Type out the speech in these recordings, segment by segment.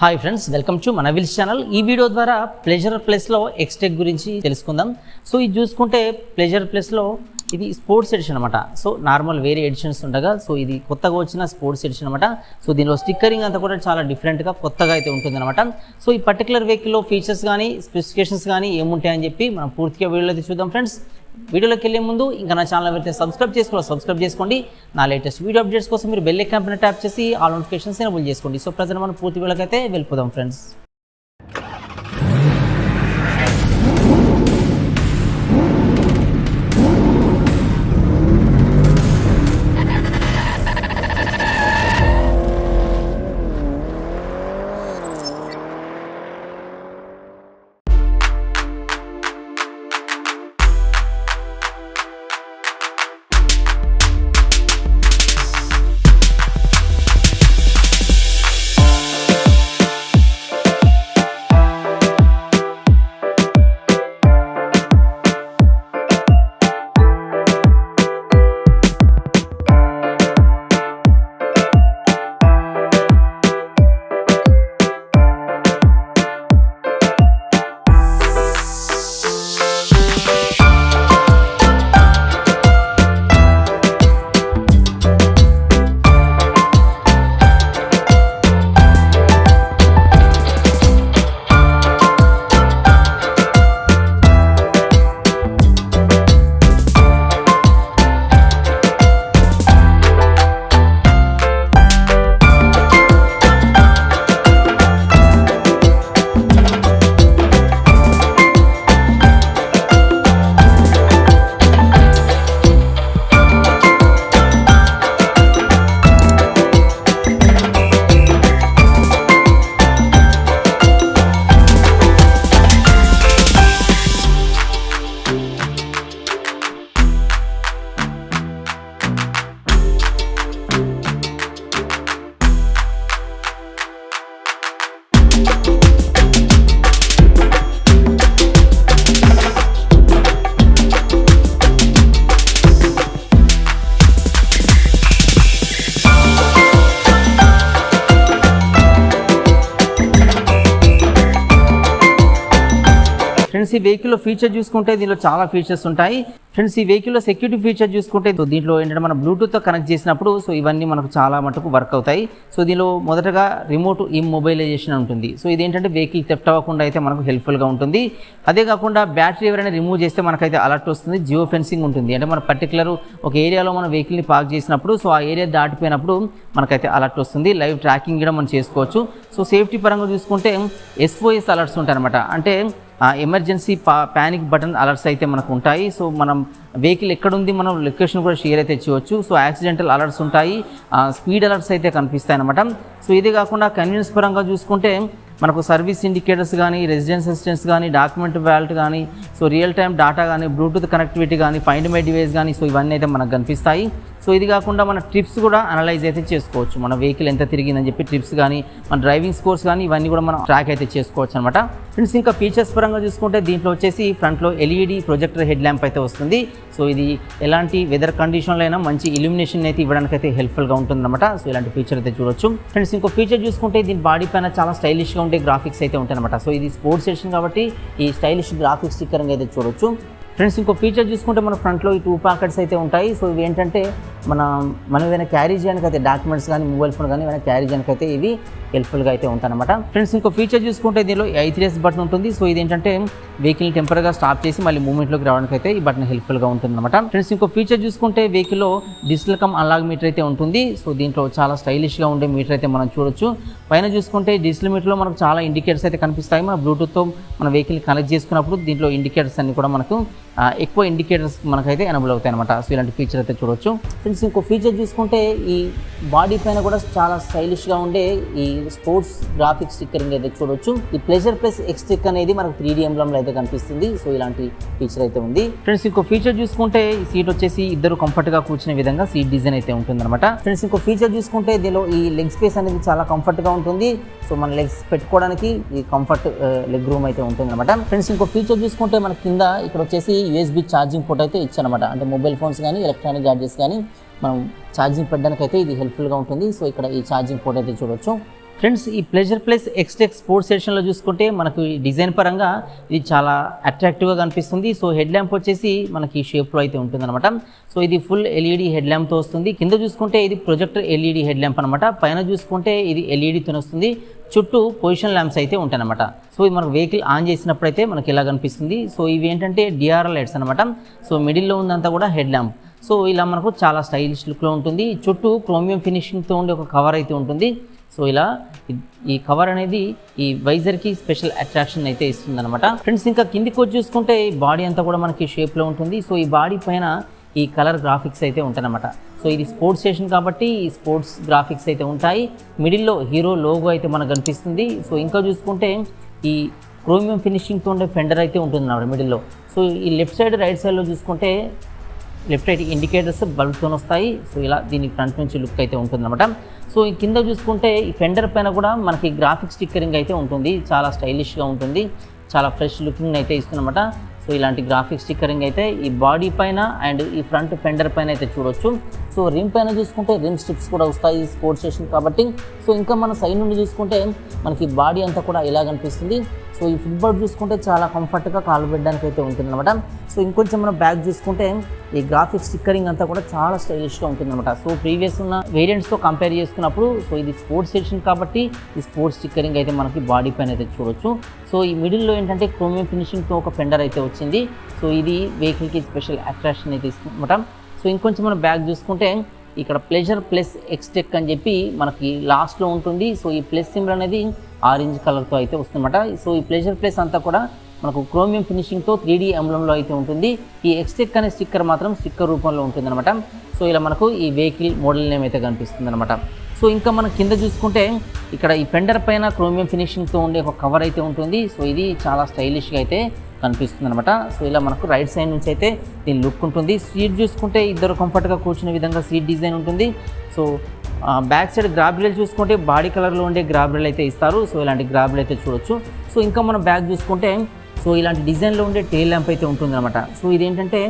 Hi friends, welcome to మన wills channel. ఈ video ద్వారా ప్లెజర్ ప్లస్లో ఎక్స్టెక్ గురించి తెలుసుకుందాం. సో ఇది చూసుకుంటే ప్లెజర్ ప్లస్లో ఇది స్పోర్ట్స్ ఎడిషన్ అనమాట. సో నార్మల్ వేరే ఎడిషన్స్ ఉండగా సో ఇది కొత్తగా వచ్చిన స్పోర్ట్స్ ఎడిషన్ అనమాట. సో దీనిలో స్టిక్కరింగ్ అంతా కూడా చాలా డిఫరెంట్గా కొత్తగా అయితే ఉంటుందన్నమాట. సో ఈ పర్టికులర్ వెహికల్లో ఫీచర్స్ కానీ స్పెసిఫికేషన్స్ కానీ ఏముంటాయని చెప్పి మనం పూర్తిగా వీడియోలో అయితే చూద్దాం ఫ్రెండ్స్. వీడియోలోకి వెళ్ళే ముందు ఇంకా నా ఛానల్ అయితే సబ్స్క్రైబ్ చేసుకోండి. నా లేటెస్ట్ వీడియో అప్డేట్స్ కోసం మీరు బెల్ ఐకాన్ పైన ట్యాప్ చేసి ఆల్ నోటిఫికేషన్స్ ఎనేబుల్ చేసుకోండి. సో ప్రజెంట్ మనం పూర్తి వీడియోకి అయితే వెళ్ళిపోదాం ఫ్రెండ్స్. ఫ్రెండ్స్, ఈ వెహికల్లో ఫీచర్ చూసుకుంటే దీనిలో చాలా ఫీచర్స్ ఉంటాయి. ఫ్రెండ్స్, ఈ వెహికల్లో సెక్యూరిటీ ఫీచర్ చూసుకుంటే దీంట్లో ఏంటంటే మనం బ్లూటూత్తో కనెక్ట్ చేసినప్పుడు సో ఇవన్నీ మనకు చాలా మటుకు వర్క్ అవుతాయి. సో దీనిలో మొదటగా రిమోట్ ఇమ్మొబైలైజేషన్ ఉంటుంది. సో ఇదేంటంటే వెహికల్ థెఫ్ట్ అవ్వకుండా అయితే మనకు హెల్ప్ఫుల్గా ఉంటుంది. అదే కాకుండా బ్యాటరీ ఎవరైనా రిమూవ్ చేస్తే మనకైతే అలర్ట్ వస్తుంది. జియో ఫెన్సింగ్ ఉంటుంది. అంటే మన పర్టికులర్ ఒక ఏరియాలో మనం వెహికల్ని పార్క్ చేసినప్పుడు సో ఆ ఏరియా దాటిపోయినప్పుడు మనకైతే అలర్ట్ వస్తుంది. లైవ్ ట్రాకింగ్ కూడా మనం చేసుకోవచ్చు. సో సేఫ్టీ పరంగా చూసుకుంటే SOS అలర్ట్స్ ఉంటాయి అనమాట. అంటే ఎమర్జెన్సీ ప్యానిక్ బటన్ అలర్ట్స్ అయితే మనకు ఉంటాయి. సో మనం వెహికల్ ఎక్కడుంది మనం లొకేషన్ కూడా షేర్ అయితే చేయవచ్చు. సో యాక్సిడెంటల్ అలర్ట్స్ ఉంటాయి, స్పీడ్ అలర్ట్స్ అయితే కనిపిస్తాయి అనమాట. సో ఇది కాకుండా కన్వీనియన్స్ పరంగా చూసుకుంటే మనకు సర్వీస్ ఇండికేటర్స్ కానీ, రెసిడెన్స్ అసిస్టెంట్స్ కానీ, డాక్యుమెంట్ వాల్ట్ కానీ, సో రియల్ టైమ్ డేటా కానీ, బ్లూటూత్ కనెక్టివిటీ కానీ, ఫైండ్ మై డివైస్ కానీ, సో ఇవన్నీ అయితే మనకు కనిపిస్తాయి. సో ఇది కాకుండా మన ట్రిప్స్ కూడా అనలైజ్ అయితే చేసుకోవచ్చు. మన వెహికల్ ఎంత తిరిగిందని చెప్పి ట్రిప్స్ కానీ, మన డ్రైవింగ్ స్కోర్స్ కానీ ఇవన్నీ కూడా మనం ట్రాక్ అయితే చేసుకోవచ్చు అనమాట. ఫ్రెండ్స్, ఇంకా ఫీచర్స్ పరంగా చూసుకుంటే దీంట్లో వచ్చేసి ఫ్రంట్లో LED ప్రొజెక్టర్ హెడ్ ల్యాంప్ అయితే వస్తుంది. సో ఇది ఎలాంటి వెదర్ కండిషన్లో అయినా మంచి ఇల్యూమినేషన్ అయితే ఇవ్వడానికి అయితే హెల్ప్ఫుల్గా ఉంటుందన్నమాట. సో ఇలాంటి ఫీచర్ అయితే చూడొచ్చు. ఫ్రెండ్స్, ఇంకో ఫీచర్ చూసుకుంటే దీని బాడీ పైన చాలా స్టైలిష్గా ఉండే గ్రాఫిక్స్ అయితే ఉంటాయన్నమాట. సో ఇది స్పోర్ట్స్ ఎడిషన్ కాబట్టి ఈ స్టైలిష్ గ్రాఫిక్స్ స్టిక్కరింగ్ అయితే చూడొచ్చు. ఫ్రెండ్స్, ఇంకో ఫీచర్ చూసుకుంటే మన ఫ్రంట్లో ఈ 2 పాకెట్స్ అయితే ఉంటాయి. సో ఇవి ఏంటంటే మనం ఏదైనా క్యారీ చేయడానికి అయితే డాక్యుమెంట్స్ కానీ, మొబైల్ ఫోన్ కానీ ఏమైనా క్యారీ చేయడానికి అయితే ఇవి హెల్ప్ఫుల్గా అయితే ఉంటాయన్నమాట. ఫ్రెండ్స్, ఇంకో ఫీచర్ చూసుకుంటే దీనిలో I3S బటన్ ఉంటుంది. సో ఇది ఏంటంటే వెహికల్ని టెంపరీగా స్టాప్ చేసి మళ్ళీ మూవ్మెంట్లోకి రావడానికి అయితే ఈ బటన్ హెల్ప్ఫుల్గా ఉంటుందన్నమాట. ఫ్రెండ్స్, ఇంకో ఫీచర్ చూసుకుంటే వెహికల్లో డిజిటల్ కమ్ అనలాగ్ మీటర్ అయితే ఉంటుంది. సో దీంట్లో చాలా స్టైలిష్గా ఉండే మీటర్ అయితే మనం చూడొచ్చు. పైన చూసుకుంటే డిజిటల్ మీటర్లో మనకు చాలా ఇండికేటర్స్ అయితే కనిపిస్తాయి. మన బ్లూటూత్తో మన వెహికల్ కనెక్ట్ చేసుకున్నప్పుడు దీంట్లో ఇండికేటర్స్ అన్ని కూడా మనకు ఎక్కువ ఇండికేటర్స్ మనకైతే ఎనబుల్ అవుతాయి అనమాట. సో ఇలాంటి ఫీచర్ అయితే చూడొచ్చు. ఫ్రెండ్స్, ఇంకో ఫీచర్ చూసుకుంటే ఈ బాడీ పైన కూడా చాలా స్టైలిష్గా ఉండే ఈ స్పోర్ట్స్ గ్రాఫిక్స్ స్టిక్కరింగ్ అయితే చూడొచ్చు. ఈ ప్లెజర్ ప్లస్ ఎక్స్టెక్ అనేది మనకు 3D ఎంబ్లమ్లో అయితే కనిపిస్తుంది. సో ఇలాంటి ఫీచర్ అయితే ఉంది. ఫ్రెండ్స్, ఇంకో ఫీచర్ చూసుకుంటే ఈ సీట్ వచ్చేసి ఇద్దరు కంఫర్ట్గా కూర్చునే విధంగా సీట్ డిజైన్ అయితే ఉంటుంది అనమాట. ఫ్రెండ్స్, ఇంకో ఫీచర్ చూసుకుంటే దీనిలో ఈ లెగ్ స్పేస్ అనేది చాలా కంఫర్ట్గా ఉంటుంది. సో మన లెగ్స్ పెట్టుకోవడానికి ఈ కంఫర్ట్ లెగ్ రూమ్ అయితే ఉంటుంది అనమాట. ఫ్రెండ్స్, ఇంకో ఫీచర్ చూసుకుంటే మన కింద ఇక్కడ వచ్చేసి USB ఛార్జింగ్ పోర్ట్ అయితే ఇచ్చానమాట. అంటే మొబైల్ ఫోన్స్ కానీ, ఎలక్ట్రానిక్ గ్యాడ్జెట్స్ కానీ మనం ఛార్జింగ్ పెట్టడానికి అయితే ఇది హెల్ప్ఫుల్గా ఉంటుంది. సో ఇక్కడ ఈ ఛార్జింగ్ పోర్ట్ అయితే చూడొచ్చు. ఫ్రెండ్స్ ఈ ప్లెజర్ ప్లస్ ఎక్స్టెక్ స్పోర్ట్స్ సెషన్లో చూసుకుంటే మనకు ఈ డిజైన్ పరంగా ఇది చాలా అట్రాక్టివ్గా కనిపిస్తుంది. సో హెడ్ ల్యాంప్ వచ్చేసి మనకి ఈ షేప్లో అయితే ఉంటుందన్నమాట. సో ఇది ఫుల్ ఎల్ఈడి హెడ్ ల్యాంప్తో వస్తుంది. కింద చూసుకుంటే ఇది ప్రొజెక్టర్ ఎల్ఈడి హెడ్ ల్యాంప్ అనమాట. పైన చూసుకుంటే ఇది ఎల్ఈడితో వస్తుంది. చుట్టూ పొజిషన్ ల్యాంప్స్ అయితే ఉంటాయన్నమాట. సో ఇది మనకు వెహికల్ ఆన్ చేసినప్పుడైతే మనకి ఇలా కనిపిస్తుంది. సో ఇవి ఏంటంటే డిఆర్ఎల్ లైట్స్ అనమాట. సో మిడిల్లో ఉందంతా కూడా హెడ్ ల్యాంప్. సో ఇలా మనకు చాలా స్టైలిష్ లుక్లో ఉంటుంది. చుట్టూ క్రోమియం ఫినిషింగ్తో ఉండే ఒక కవర్ అయితే ఉంటుంది. సో ఇలా ఈ కవర్ అనేది ఈ వైజర్కి స్పెషల్ అట్రాక్షన్ అయితే ఇస్తుందన్నమాట. ఫ్రెండ్స్ ఇంకా కిందికి వచ్చి చూసుకుంటే ఈ బాడీ అంతా కూడా మనకి షేప్లో ఉంటుంది. సో ఈ బాడీ పైన ఈ కలర్ గ్రాఫిక్స్ అయితే ఉంటాయన్నమాట. సో ఇది స్పోర్ట్స్ స్టేషన్ కాబట్టి ఈ స్పోర్ట్స్ గ్రాఫిక్స్ అయితే ఉంటాయి. మిడిల్లో హీరో లోగో అయితే మనకు కనిపిస్తుంది. సో ఇంకా చూసుకుంటే ఈ క్రోమియం ఫినిషింగ్తో ఉండే ఫెండర్ అయితే ఉంటుంది అన్నమాట మిడిల్లో. సో ఈ లెఫ్ట్ సైడ్ రైట్ సైడ్లో చూసుకుంటే లెఫ్ట్ రైట్ ఇండికేటర్స్ బల్బ్తో వస్తాయి. సో ఇలా దీని ఫ్రంట్ నుంచి లుక్ అయితే ఉంటుందన్నమాట. సో ఈ కింద చూసుకుంటే ఈ ఫెండర్ పైన కూడా మనకి గ్రాఫిక్ స్టిక్కరింగ్ అయితే ఉంటుంది. చాలా స్టైలిష్గా ఉంటుంది. చాలా ఫ్రెష్ లుకింగ్ అయితే ఇస్తుందన్నమాట. సో ఇలాంటి గ్రాఫిక్ స్టిక్కరింగ్ అయితే ఈ బాడీ పైన అండ్ ఈ ఫ్రంట్ ఫెండర్ పైన అయితే చూడొచ్చు. సో రిమ్ పైన చూసుకుంటే రిమ్ స్టిక్స్ కూడా వస్తాయి స్పోర్ట్స్ స్టేషన్ కాబట్టి. సో ఇంకా మన సైడ్ నుండి చూసుకుంటే మనకి బాడీ అంతా కూడా ఇలా కనిపిస్తుంది. సో ఈ ఫుట్బాల్ చూసుకుంటే చాలా కంఫర్ట్గా కాలు పెట్టడానికి అయితే ఉంటుందన్నమాట. సో ఇంకొంచెం మనం బ్యాక్ చూసుకుంటే ఈ గ్రాఫిక్ స్టిక్కరింగ్ అంతా కూడా చాలా స్టైలిష్గా ఉంటుందన్నమాట. సో ప్రీవియస్ ఉన్న వేరియంట్స్తో కంపేర్ చేసుకున్నప్పుడు సో ఇది స్పోర్ట్స్ స్టేషన్ కాబట్టి ఈ స్పోర్ట్స్ స్టిక్కరింగ్ అయితే మనకి బాడీ పైన అయితే చూడొచ్చు. సో ఈ మిడిల్లో ఏంటంటే క్రోమియం ఫినిషింగ్తో ఒక ఫెండర్ అయితే వచ్చింది. సో ఇది వెహికల్కి స్పెషల్ అట్రాక్షన్ అయితే ఇస్తుందన్నమాట. సో ఇంకొంచెం మనం బ్యాక్ చూసుకుంటే ఇక్కడ ప్లెజర్ ప్లస్ ఎక్స్టెక్ అని చెప్పి మనకి లాస్ట్లో ఉంటుంది. సో ఈ ప్లస్ సింబల్ అనేది ఆరెంజ్ కలర్తో అయితే వస్తుందన్నమాట. సో ఈ ప్లెజర్ ప్లస్ అంతా కూడా మనకు క్రోమియం ఫినిషింగ్తో 3D ఎంబ్లంలో అయితే ఉంటుంది. ఈ ఎక్స్టెక్ అనే స్టిక్కర్ మాత్రం స్టిక్కర్ రూపంలో ఉంటుందన్నమాట. సో ఇలా మనకు ఈ వెహికల్ మోడల్ నేమ్ అయితే కనిపిస్తుంది అనమాట. సో ఇంకా మనం కింద చూసుకుంటే ఇక్కడ ఈ ఫెండర్ పైన క్రోమియం ఫినిషింగ్తో ఉండే ఒక కవర్ అయితే ఉంటుంది. సో ఇది చాలా స్టైలిష్గా అయితే కనిపిస్తుంది అనమాట. సో ఇలా మనకు రైట్ సైడ్ నుంచి అయితే దీని లుక్ ఉంటుంది. సీట్ చూసుకుంటే ఇద్దరు కంఫర్ట్గా కూర్చునే విధంగా సీట్ డిజైన్ ఉంటుంది. సో బ్యాక్ సైడ్ గ్రాబ్రిల్ చూసుకుంటే బాడీ కలర్లో ఉండే గ్రాబ్రిల్ అయితే ఇస్తారు. సో ఇలాంటి గ్రాబ్రిల్ అయితే చూడొచ్చు. సో ఇంకా మనం బ్యాక్ చూసుకుంటే సో ఇలాంటి డిజైన్లో ఉండే టెయిల్ ల్యాంప్ అయితే ఉంటుంది అనమాట. సో ఇదేంటంటే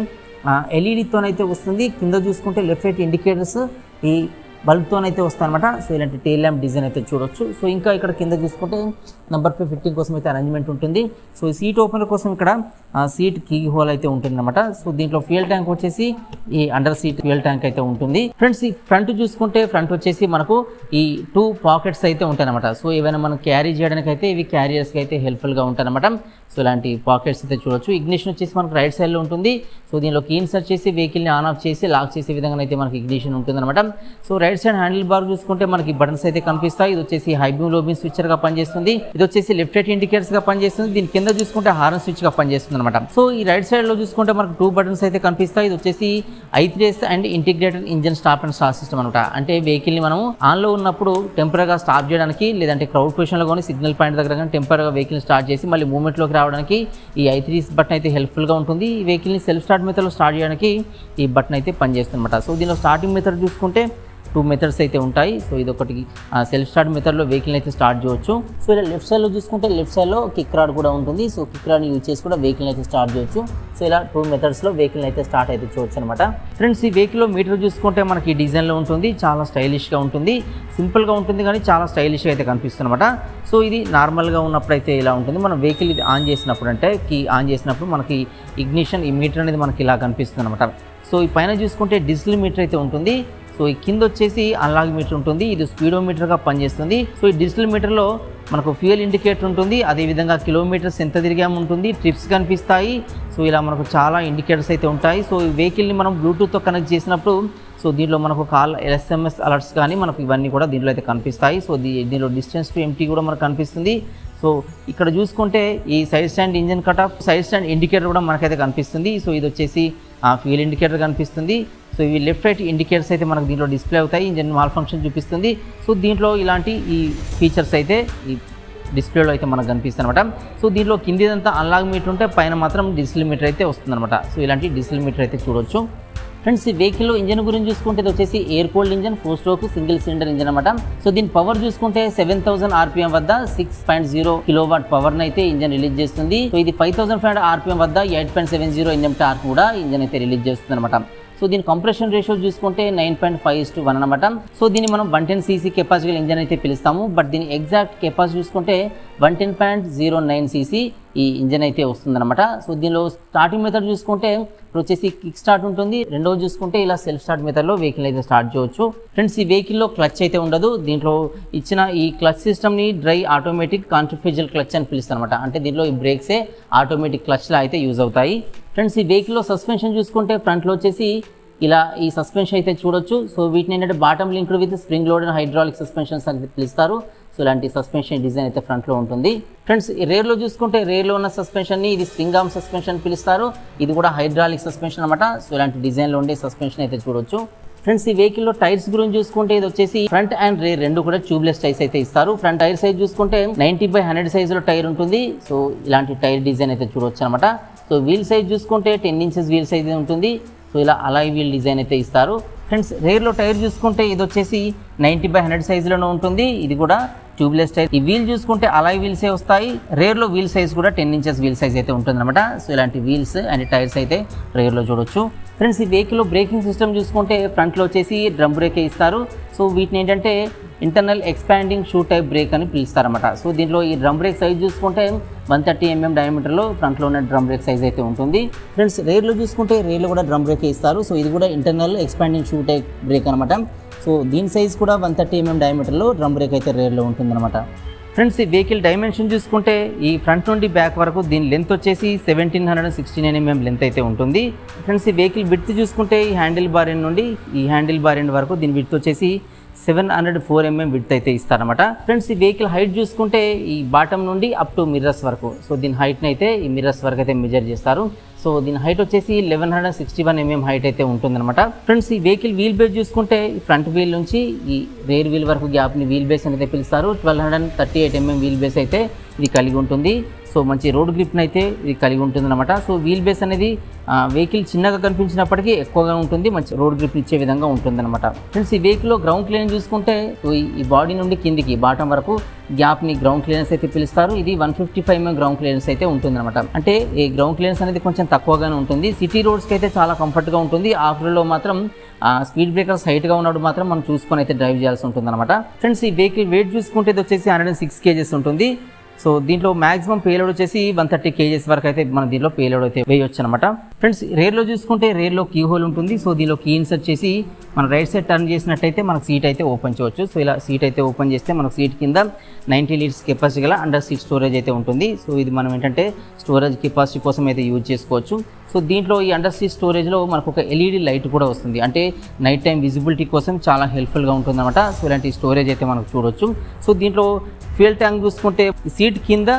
ఎల్ఈడితోనైతే వస్తుంది. కింద చూసుకుంటే లెఫ్ట్ రైట్ ఇండికేటర్స్ ఈ బల్బ్తోనైతే వస్తాయన్నమాట. సో ఇలాంటి టెయిల్ ల్యాంప్ డిజైన్ అయితే చూడొచ్చు. సో ఇంకా ఇక్కడ కింద చూసుకుంటే నెంబర్ ప్లేట్ ఫిట్టింగ్ కోసం అయితే అరేంజ్మెంట్ ఉంటుంది. సో ఈ సీట్ ఓపెనర్ కోసం ఇక్కడ సీట్ కీ హోల్ అయితే ఉంటుందన్నమాట. సో దీంట్లో ఫ్యూయల్ ట్యాంక్ వచ్చేసి ఈ అండర్ సీట్ ఫ్యూయల్ ట్యాంక్ అయితే ఉంటుంది. ఫ్రెండ్స్ ఈ ఫ్రంట్ చూసుకుంటే ఫ్రంట్ వచ్చేసి మనకు ఈ 2 పాకెట్స్ అయితే ఉంటాయన్నమాట. సో ఏవైనా మనం క్యారీ చేయడానికి అయితే ఇవి క్యారియర్స్కి అయితే హెల్ప్ఫుల్గా ఉంటాయన్నమాట. సో ఇలాంటి పాకెట్స్ అయితే చూడొచ్చు. ఇగ్నిషన్ వచ్చేసి మనకు రైట్ సైడ్లో ఉంటుంది. సో దీనిలో కీ ఇన్సర్ట్ చేసి వెహికల్ని ఆన్ ఆఫ్ చేసి లాక్ చేసే విధంగా అయితే మనకి ఇగ్నిషన్ ఉంటుందన్నమాట. So right side handle bar చూసుకుంటే మనకి బటన్స్ అయితే కనిపిస్తాయి. ఇది వచ్చేసి హై బీమ్ లో బీమ్ స్విచ్చర్గా పనిచేస్తుంది. ఇది వచ్చేసి లెఫ్ట్ రైట్ ఇండికేటర్స్గా పనిచేస్తుంది. దీని కింద చూసుకుంటే హార్న్ స్విచ్గా పనిచేస్తుంది అనమాట. సో ఈ రైట్ సైడ్లో చూసుకుంటే మనకు 2 బటన్స్ అయితే కనిపిస్తాయి. ఇది వచ్చేసి I3S and integrated engine stop and start system అనమాట. అంటే వెహికల్ని మనం ఆన్లో ఉన్నప్పుడు టెంపరీగా స్టాప్ చేయడానికి లేదంటే క్రౌడ్ పొజిషన్లో కానీ సిగ్నల్ పాయింట్ దగ్గర కానీ టెంపరీగా వెహికల్ స్టార్ట్ చేసి మళ్ళీ మూవ్మెంట్లోకి రావడానికి ఈ I3S బటన్ అయితే హెల్ప్ఫుల్గా ఉంటుంది. ఈ వెహికల్ని సెల్ఫ్ స్టార్ట్ మెథడ్లో స్టార్ట్ చేయడానికి ఈ బటన్ అయితే పనిచేస్తుంది అనమాట. సో దీనిలో స్టార్టింగ్ మెథడ్ చూసుకుంటే 2 మెథడ్స్ అయితే ఉంటాయి. సో ఇది ఒకటి సెల్ఫ్ స్టార్ట్ మెథడ్లో వెహికల్ అయితే స్టార్ట్ చేయొచ్చు. సో ఇలా లెఫ్ట్ సైడ్లో చూసుకుంటే లెఫ్ట్ సైడ్లో కిక్ రాడ్ కూడా ఉంటుంది. సో కిక్ రాడ్ని యూజ్ చేసి కూడా వెహికల్ అయితే స్టార్ట్ చేయొచ్చు. సో ఇలా 2 మెథడ్స్లో వెహికల్ అయితే స్టార్ట్ అయితే చేయొచ్చు అనమాట. ఫ్రెండ్స్ ఈ వెహికల్లో మీటర్ చూసుకుంటే మనకి డిజైన్లో ఉంటుంది. చాలా స్టైలిష్గా ఉంటుంది. సింపుల్గా ఉంటుంది కానీ చాలా స్టైలిష్గా అయితే కనిపిస్తుంది అనమాట. సో ఇది నార్మల్గా ఉన్నప్పుడు అయితే ఇలా ఉంటుంది. మనం వెహికల్ ఇది ఆన్ చేసినప్పుడు అంటే కీ ఆన్ చేసినప్పుడు మనకి ఇగ్నిషన్ ఈ మీటర్ అనేది మనకి ఇలా కనిపిస్తుంది అనమాట. సో ఈ పైన చూసుకుంటే డిజిటల్ మీటర్ అయితే ఉంటుంది. సో ఈ కింద వచ్చేసి అనలాగ్ మీటర్ ఉంటుంది. ఇది స్పీడోమీటర్గా పనిచేస్తుంది. సో ఈ డిజిటల్ మీటర్లో మనకు ఫ్యూయల్ ఇండికేటర్ ఉంటుంది. అదేవిధంగా కిలోమీటర్స్ ఎంత తిరిగాము ఉంటుంది, ట్రిప్స్ కనిపిస్తాయి. సో ఇలా మనకు చాలా ఇండికేటర్స్ అయితే ఉంటాయి. సో ఈ వెహికల్ని మనం బ్లూటూత్తో కనెక్ట్ చేసినప్పుడు సో దీంట్లో మనకు కాల్ SMS అలర్ట్స్ కానీ మనకు ఇవన్నీ కూడా దీంట్లో అయితే కనిపిస్తాయి. సో దీనిలో డిస్టెన్స్ టు ఎంటీ కూడా మనకు కనిపిస్తుంది. సో ఇక్కడ చూసుకుంటే ఈ side stand engine cut off side stand indicator కూడా మనకైతే కనిపిస్తుంది. సో ఇది వచ్చేసి ఫ్యూయల్ ఇండికేటర్ కనిపిస్తుంది. సో ఇవి లెఫ్ట్ రైట్ ఇండికేటర్స్ అయితే మనకు దీంట్లో డిస్ప్లే అవుతాయి. ఇంజన్ మాల్ ఫంక్షన్ చూపిస్తుంది. సో దీంట్లో ఇలాంటి ఈ ఫీచర్స్ అయితే ఈ డిస్ప్లేలో అయితే మనకు కనిపిస్తుంది అనమాట. సో దీంట్లో కిందిదంతా అనలాగ్ మీటర్ ఉంటే పైన మాత్రం డిజిటల్ మీటర్ అయితే వస్తుంది అనమాట. సో ఇలాంటి డిజిటల్ మీటర్ అయితే చూడొచ్చు. ఫ్రెండ్స్ ఈ వెహికల్లో ఇంజన్ గురించి చూసుకుంటే ఇది వచ్చేసి air cooled engine 4 stroke single cylinder engine అనమాట. సో దీని పవర్ చూసుకుంటే 7000 RPM వద్ద 6.0 కిలోవాట్ పవర్ అయితే ఇంజన్ రిలీజ్ చేస్తుంది. సో ఇది 5500 RPM వద్ద 8.70 NM టార్క్ కూడా ఇంజన్ అయితే రిలీజ్ చేస్తుంది అనమాట. సో దీని కంప్రెషన్ రేషియో చూసుకుంటే 9.5:1 అనమాట. సో దీన్ని మనం 110 cc కెపాసిటీ ఇంజన్ అయితే పిలుస్తాము. బట్ దీని ఎగ్జాక్ట్ కెపాసిటీ చూసుకుంటే 110.09 cc ఈ ఇంజన్ అయితే వస్తుందన్నమాట. సో దీనిలో స్టార్టింగ్ మెథడ్ చూసుకుంటే ఇప్పుడు వచ్చేసి కిక్ స్టార్ట్ ఉంటుంది. రెండోది చూసుకుంటే ఇలా సెల్ఫ్ స్టార్ట్ మెథడ్లో వెహికల్ అయితే స్టార్ట్ చేయవచ్చు. ఫ్రెండ్స్ ఈ వెహికల్లో క్లచ్ అయితే ఉండదు. దీంట్లో ఇచ్చిన ఈ క్లచ్ సిస్టమ్ని డ్రై ఆటోమేటిక్ కాంట్రిఫ్యూజల్ క్లచ్ అని పిలుస్తారు అనమాట. అంటే దీనిలో ఈ బ్రేక్సే ఆటోమేటిక్ క్లచ్లా అయితే యూజ్ అవుతాయి. ఫ్రెండ్స్ ఈ వెహికల్లో సస్పెన్షన్ చూసుకుంటే ఫ్రంట్లో వచ్చేసి ఇలా ఈ సస్పెన్షన్ అయితే చూడొచ్చు. సో వీటిని ఏంటంటే bottom linked with spring loaded hydraulic suspensions అని పిలుస్తారు. సో ఇలాంటి సస్పెన్షన్ డిజైన్ అయితే ఫ్రంట్లో ఉంటుంది. ఫ్రెండ్స్ రేర్లో చూసుకుంటే రేర్లో ఉన్న సస్పెన్షన్ని ఇది స్ప్రింగ్ ఆర్మ్ సస్పెన్షన్ పిలుస్తారు. ఇది కూడా హైడ్రాలిక్ సస్పెన్షన్ అనమాట. సో ఇలాంటి డిజైన్లో ఉండే సస్పెన్షన్ అయితే చూడొచ్చు. ఫ్రెండ్స్ ఈ వెహికల్లో టైర్స్ గురించి చూసుకుంటే ఇది వచ్చేసి ఫ్రంట్ అండ్ రేర్ రెండు కూడా ట్యూబ్లెస్ టైర్స్ అయితే ఇస్తారు. ఫ్రంట్ టైర్ సైజ్ చూసుకుంటే 90/100 సైజులో టైర్ ఉంటుంది. సో ఇలాంటి టైర్ డిజైన్ అయితే చూడవచ్చు అనమాట. సో వీల్ సైజ్ చూసుకుంటే 10 inches వీల్ సైజ్ ఉంటుంది. సో ఇలా అలాయ్ వీల్ డిజైన్ అయితే ఇస్తారు. ఫ్రెండ్స్ రేర్లో టైర్ చూసుకుంటే ఇది వచ్చేసి 90/100 సైజులోనే ఉంటుంది. ఇది కూడా ట్యూబ్లెస్ టైర్. ఈ వీల్ చూసుకుంటే అలాయ్ వీల్సే వస్తాయి. రేర్లో వీల్ సైజ్ కూడా 10 inches వీల్ సైజ్ అయితే ఉంటుందన్నమాట. సో ఇలాంటి వీల్స్ అండ్ టైర్స్ అయితే రేర్లో చూడొచ్చు. ఫ్రెండ్స్ ఈ వెహికల్లో బ్రేకింగ్ సిస్టమ్ చూసుకుంటే ఫ్రంట్లో వచ్చేసి డ్రమ్ బ్రేకే ఇస్తారు. సో వీటిని ఏంటంటే internal expanding shoe type break అని పిలుస్తారన్నమాట. సో దీంట్లో ఈ డ్రమ్ బ్రేక్ సైజ్ చూసుకుంటే 130 mm డయామీటర్లో ఫ్రంట్లో ఉన్న డ్రమ్ బ్రేక్ సైజ్ అయితే ఉంటుంది. ఫ్రెండ్స్ రేర్లో చూసుకుంటే రేర్లో కూడా డ్రమ్ బ్రేకే ఇస్తారు. సో ఇది కూడా internal expanding shoe type break అనమాట. సో దీని సైజ్ కూడా 130 mm డయామీటర్లో డ్రమ్ బ్రేక్ అయితే రేర్లో ఉంటుందన్నమాట. ఫ్రెండ్స్ ఈ వెహికల్ డైమెన్షన్ చూసుకుంటే ఈ ఫ్రంట్ నుండి బ్యాక్ వరకు దీని లెంత్ వచ్చేసి 1769 mm లెంత్ అయితే ఉంటుంది. ఫ్రెండ్స్ ఈ వెహికల్ విడ్త్ చూసుకుంటే ఈ హ్యాండిల్ బార్ ఎండ్ నుండి ఈ హ్యాండిల్ బార్ ఎండ్ వరకు దీని విడ్త్ వచ్చేసి 704 mm విడ్త్ అయితే ఇస్తారన్నమాట. ఫ్రెండ్స్ ఈ వెహికల్ హైట్ చూసుకుంటే ఈ బాటమ్ నుండి అప్ టు మిర్రర్స్ వరకు, సో దీని హైట్ని అయితే ఈ మిర్రర్స్ వరకు అయితే మెజర్ చేస్తారు. సో దీని హైట్ వచ్చేసి 1161 mm హైట్ అయితే ఉంటుందన్నమాట. ఫ్రెండ్స్ ఈ వెహికల్ వీల్ బేస్ చూసుకుంటే ఫ్రంట్ వీల్ నుంచి ఈ రేర్ వీల్ వరకు గ్యాప్ని వీల్ బేస్ అని అయితే పిలుస్తారు. 1238 mm వీల్ బేస్ అయితే ఇది కలిగి ఉంటుంది. సో మంచి రోడ్ గ్రిప్ని అయితే ఇది కలిగి ఉంటుందన్నమాట. సో వీల్ బేస్ అనేది వెహికల్ చిన్నగా కనిపించినప్పటికీ ఎక్కువగా ఉంటుంది, మంచి రోడ్ గ్రిప్ ఇచ్చే విధంగా ఉంటుందన్నమాట. ఫ్రెండ్స్ ఈ వెహికల్లో గ్రౌండ్ క్లియరెన్స్ చూసుకుంటే ఈ బాడీ నుండి కిందికి బాటం వరకు గ్యాప్ని గ్రౌండ్ క్లియరెన్స్ అయితే పిలుస్తారు. ఇది 155 mm గ్రౌండ్ క్లియరెన్స్ అయితే ఉంటుందన్నమాట. అంటే ఈ గ్రౌండ్ క్లియరెన్స్ అనేది కొంచెం తక్కువగానే ఉంటుంది. సిటీ రోడ్స్కి అయితే చాలా కంఫర్ట్గా ఉంటుంది. ఆఫ్ రోడ్లో మాత్రం స్పీడ్ బ్రేకర్స్ హైట్గా ఉన్నప్పుడు మాత్రం మనం చూసుకొని అయితే డ్రైవ్ చేయాల్సి ఉంటుందన్నమాట. ఫ్రెండ్స్ ఈ వెహికల్ వెయిట్ చూసుకుంటే ఇది వచ్చేసి 106 kgs ఉంటుంది. సో దీంట్లో మాక్సిమం పేలోడ్ వచ్చేసి 130 kgs వరకు అయితే మన దీంట్లో పేలోడ్ అయితే వేయొచ్చు అనమాట. ఫ్రెండ్స్ రేర్లో చూసుకుంటే రేర్లో కీ హోల్ ఉంటుంది. సో దీనిలో కీ ఇన్సర్ట్ చేసి మన రైట్ సైడ్ టర్న్ చేసినట్టయితే మనకు సీట్ అయితే ఓపెన్ చేయవచ్చు. సో ఇలా సీట్ అయితే ఓపెన్ చేస్తే మనకు సీట్ కింద 90 liters కెపాసిటీ గల అండర్ సీట్ స్టోరేజ్ అయితే ఉంటుంది. సో ఇది మనం ఏంటంటే స్టోరేజ్ కెపాసిటీ కోసం అయితే యూజ్ చేసుకోవచ్చు. సో దీంట్లో ఈ అండర్ సీట్ స్టోరేజ్లో మనకు ఒక LED లైట్ కూడా వస్తుంది. అంటే నైట్ టైం విజిబిలిటీ కోసం చాలా హెల్ప్ఫుల్గా ఉంటుందన్నమాట. సో ఇలాంటి స్టోరేజ్ అయితే మనకు చూడొచ్చు. సో దీంట్లో ఫ్యూయల్ ట్యాంక్ చూసుకుంటే సీట్ కింద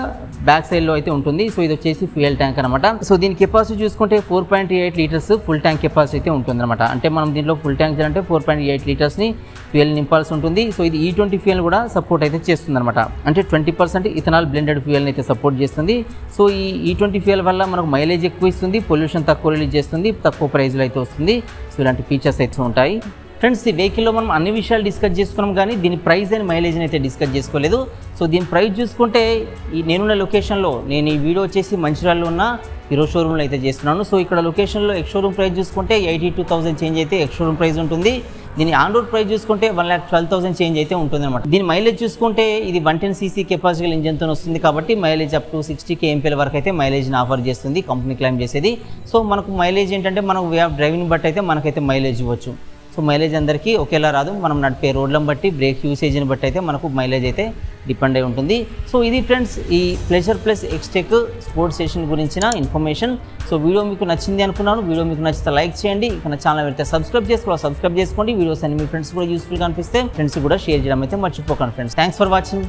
బ్యాక్ సైడ్లో అయితే ఉంటుంది. సో ఇది వచ్చేసి ఫ్యూయల్ ట్యాంక్ అనమాట. సో దీని కెపాసిటీ చూసుకుంటే 4.8 liters ఫుల్ ట్యాంక్ కెపాసిటీ అయితే ఉంటుందన్నమాట. అంటే మనం దీంట్లో ఫుల్ ట్యాంక్ అంటే 4.8 litersని ఫ్యూయల్ నింపాల్సి ఉంటుంది. సో ఇది E20 ఫ్యూయల్ కూడా సపోర్ట్ అయితే చేస్తుంది అనమాట. అంటే 20% ఇథనాల్ బ్లెండెడ్ ఫ్యూయల్ని అయితే సపోర్ట్ చేస్తుంది. సో ఈ E20 ఫ్యూయల్ వల్ల మనకు మైలేజ్ ఎక్కువ ఇస్తుంది, పొల్యూషన్ తక్కువ రిలీజ్ చేస్తుంది, తక్కువ ప్రైస్లో అయితే వస్తుంది. సో ఇలాంటి ఫీచర్స్ అయితే ఉంటాయి. ఫ్రెండ్స్ ఈ వెహికల్లో మనం అన్ని విషయాలు డిస్కస్ చేసుకున్నాం, కానీ దీని ప్రైస్ అండ్ మైలేజ్ని అయితే డిస్కస్ చేసుకోలేదు. సో దీని ప్రైస్ చూసుకుంటే నేనున్న లొకేషన్లో నేను ఈ వీడియో వచ్చేసి మంచిర్యాలలో ఉన్న హీరో షోరూమ్లో అయితే చేస్తున్నాను. సో ఇక్కడ లొకేషన్లో ఎక్స్ షోరూమ్ ప్రైస్ చూసుకుంటే 82,000 చేంజ్ అయితే ఎక్స్ షోరూమ్ ప్రైస్ ఉంటుంది. దీని ఆన్ రోడ్ ప్రైస్ చూసుకుంటే 1,12,000 చేంజ్ అయితే ఉంటుంది అనమాట. దీని మైలేజ్ చూసుకుంటే ఇది 110 cc కెపాసిటీ ఇంజన్తో వస్తుంది కాబట్టి మైలేజ్ అప్ టు 60 kmpl వరకు అయితే మైలేజ్ని ఆఫర్ చేస్తుంది కంపెనీ క్లైమ్ చేసేది. సో మనకు మైలేజ్ ఏంటంటే మనకు వే ఆఫ్ డ్రైవింగ్ బట్టి అయితే మనకైతే మైలేజ్ ఇవ్వచ్చు. సో మైలేజ్ అందరికీ ఒకేలా రాదు, మనం నడిపే రోడ్లను బట్టి బ్రేక్ యూసేజ్ని బట్టి అయితే మనకు మైలేజ్ అయితే డిపెండ్ అయి ఉంటుంది. సో ఇది ఫ్రెండ్స్ ఈ pleasure plus Xtec sports station గురించిన ఇన్ఫర్మేషన్. సో వీడియో మీకు నచ్చింది అనుకున్నాను. వీడియో మీకు నచ్చితే లైక్ చేయండి. ఇక ఛానల్ అయితే సబ్స్క్రైబ్ చేసుకోండి. వీడియోస్ అన్ని మీ ఫ్రెండ్స్ కూడా యూస్ఫుల్గా అనిపిస్తే ఫ్రెండ్స్ కూడా షేర్ చేయడం అయితే మర్చిపోకండి ఫ్రెండ్స్. Thanks for watching.